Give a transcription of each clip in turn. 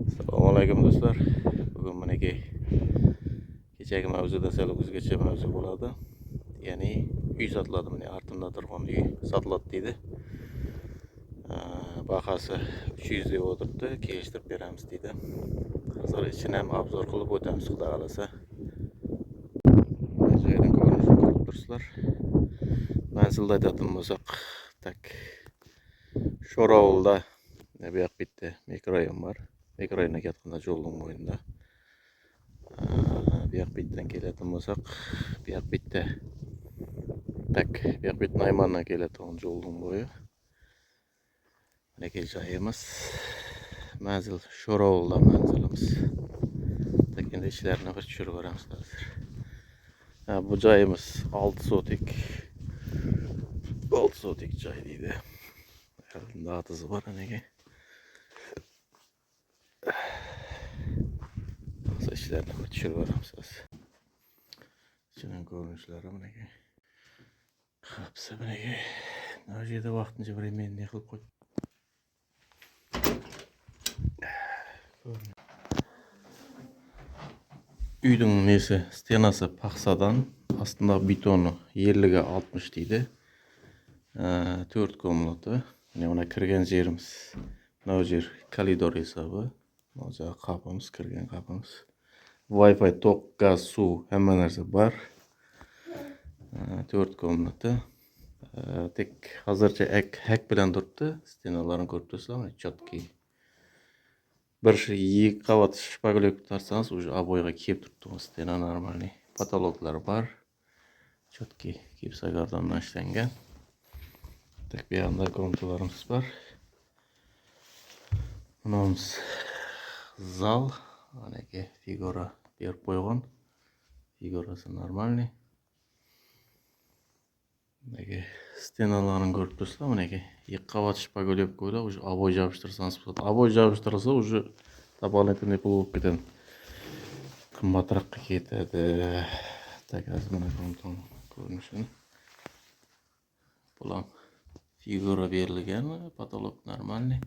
Assalomu alaykum do'stlar. Bugun meniki kechagi mavzuda sal o'zgacha mavzu bo'ladi. Ya'ni uy sotiladi. Mana ortimda turgan uy sotiladi deydi. Bahasi 300 deb o'tiribdi. Kelishtirib beramiz deydi. Hozir ichini ham obzor qilib o'tamiz, xudo xolasa. Joydan ko'rinishini ko'rib turibsizlar. Manzilda aytadigan bo'lsak, tak Sho'rovulda bu yoq bitta mikrorayon bor. Mikroyonga ketganda yo'lning bo'yinda. Bu yoq bitdan keladigan bo'lsak, bu yoq bitta tak bu yoq bitta Naymandan keladigan yo'lning bo'yi. Mana joyimiz. Manzil Sho'rovulda manzilimiz. Tak endi ishlarni bir tushirib beramiz hozir. Bu joyimiz 6 sotik. 6 sotik joy deydi. Datası var hani. Nasıl işlerine kaçıyor var hamsız. İçinin görünüşleri bu ne ki? Kapsa bu ne ki? Nerede vaxtınca bir emeğini yıkılıp koy. Üydün nesi? Stenası paksadan aslında betonu yerliğe 60 deydi. 4 komnatı. Yani ona kirgen yerimiz. Nojir koridor hesabı. Nojir kapımız, kirgen kapımız. Wi-Fi, tok, gaz, su hemen narsa var. 4 komnatı. Tek hazırca hek bilen durdu. Stenalarını ko'rib turibsizlar, chotki. Bir 2 qavat shpagulek tutarsanız уже обойga kelib turibdi. Stena normalniy. Patologlar var. Chotki gipsogardandan ishlangan. Tek bir yanda komnatalarımız var. Bunumuz zal. Anaki figura berib qo'ygan. Figurasi normalniy. Bunaki stenalarını ko'rib turibsizlar, bunaki 2 qavat shpagulek qo'ydi, уже обой jabishtirsangiz bo'ladi. Обой jabishtirsa уже дополнительный pul bo'lib ketadi. Qimmatroqqa ketadi. Tak hozir mana ko'rinishini. Bulam figura berilgan, patolog normalniy.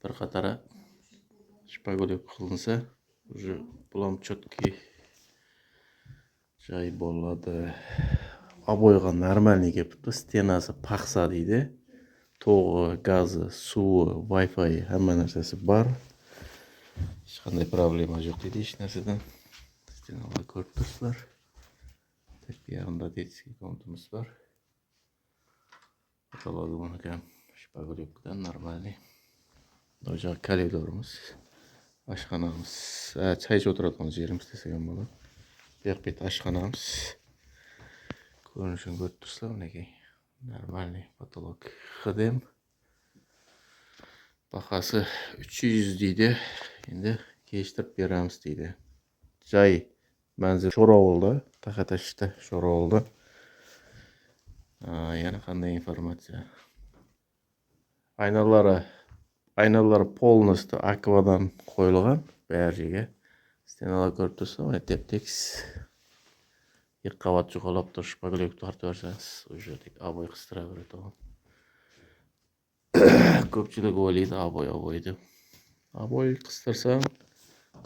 Bir qatara shpagulek qilinsa, уже bulam chotki joy bo'ladi. Обойға нормальный келіпті. Стенасы пақса дейді. Тоғы, газы, суы, Wi-Fi hamma narsasi бар. Ешқандай проблема жоқ дейді еш нәрседен. Стеналар көріп тұрсыздар. Так, bir yanında детский комнатамыз бар. Каталогы бұныкі шпагулектен нормальный. Мына жағы коридорымыз, ашханамыз, чай ішіп отыратын жеріміз десеген болады. Bu yoq бет ашханамыз. Görünüşünü görüp tursalar, bunaki normalniy patolog xidem. Bahası 300 deydi. Endi kelishtirib beramiz deydi. Joy manzil Sho'rovulda, Taxatashda Sho'rovulda. Yana qanday informatsiya? Aynalar polностью akvadan qo'yilgan barchaga. Stenalar ko'rib tursalar, tep-tekis. 2 qavat juqalab turib shpagulek tortib bersangiz, уже обой qistira beradi. Ko'pchilik o'ylaydi обой deb. Обой qistirsang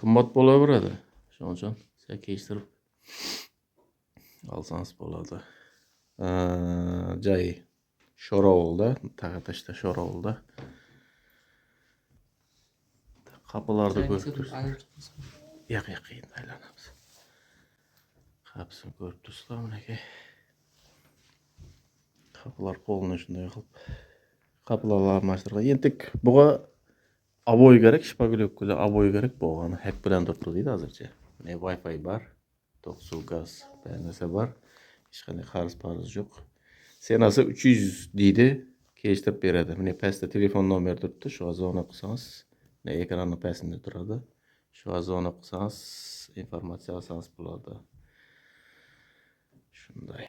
qimmat bo'laveradi. Shuning uchun siz kelishtirib olsangiz bo'ladi. Joy Sho'rovulda, Taxatashda Sho'rovulda. Kapılarda ko'rib turibsiz. Yo'q, endi aylanamiz. Kapısını ko'rib turibsizlar, bunaki. Kapılar qo'lini shunday qilib kapılarni almashtirgan. Endi buga обой kerak, shpagulekga обой kerak bo'lgani. Hak bilan turibdi deydi hozircha. Mana Wi-Fi bor, tok, suv, gaz, bir narsa bor. Hech qanday qarz yo'q. Senasi 300 deydi, kelishtirib beradi. Mana pastda telefon nomeri turibdi, shu azona qilsangiz, mana ekranning pastida turadi. Shu azona qilsangiz, informatsiya olsangiz bo'ladi. Shunday.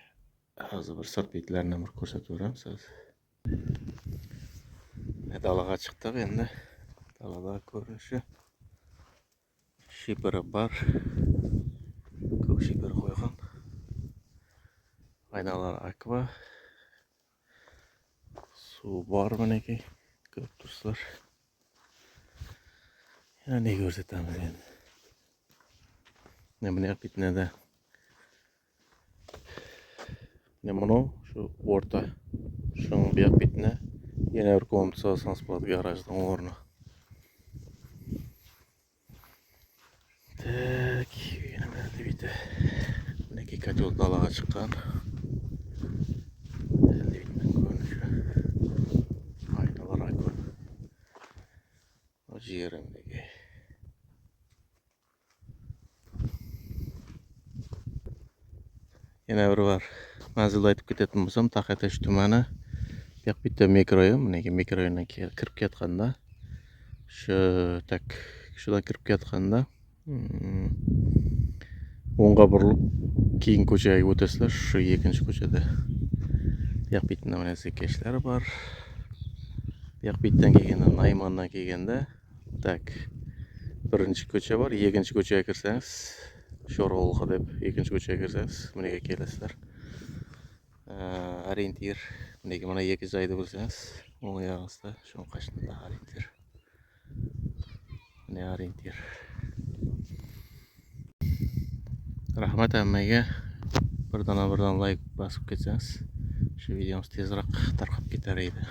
Hozir bir sirt betlarini bir ko'rsatib beramiz siz. Dalaga chiqdik endi. Dalada ko'rinishi. Shipiri bor. Ko'k shipir qo'ygan. Aynalar akva. Suv bor buniki. Ko'rib turibsizlar. Yana ne ko'rsatamiz endi? Ne buni bitnada. Ne bunu şu orta. Şunun bir bitne. Yana bir komut sağsanız bo'ladi garajdan o'rni. Tak, yana nerede bitti? Neki kaçol dalağa çıkan. Elde bitmen görünüşü. Aynalar aykın. O ciğerimdeki. Yana biri var. Manzilda aytib ketayotgan bo'lsam, Taxatash tumani. Bu yoq bitta mikroyim, mineki mikroyimdan kirib ketganda, shu tak shudan kirib ketganda, o'ngga burilib keyin ko'chaga o'tasizlar, shu ikkinchi ko'chada. Bu yoq bitta mana zekashlar bor. Bu yoq bitdan kelganda, Naymandan kelganda, tak birinchi ko'cha bor, ikkinchi ko'chaga kirsangiz, Sho'rg'ulg'i deb ikkinchi ko'chaga kirsangiz, bunga kelasizlar. Orientir, mineki mana ikki joyda bo'lsangiz, o'ng yog'ingizda shu qashqada orientir. Ne orientir. Rahmat hammaga. Birdan like bosib ketsangiz, shu videomiz tezroq tarqab ketar edi.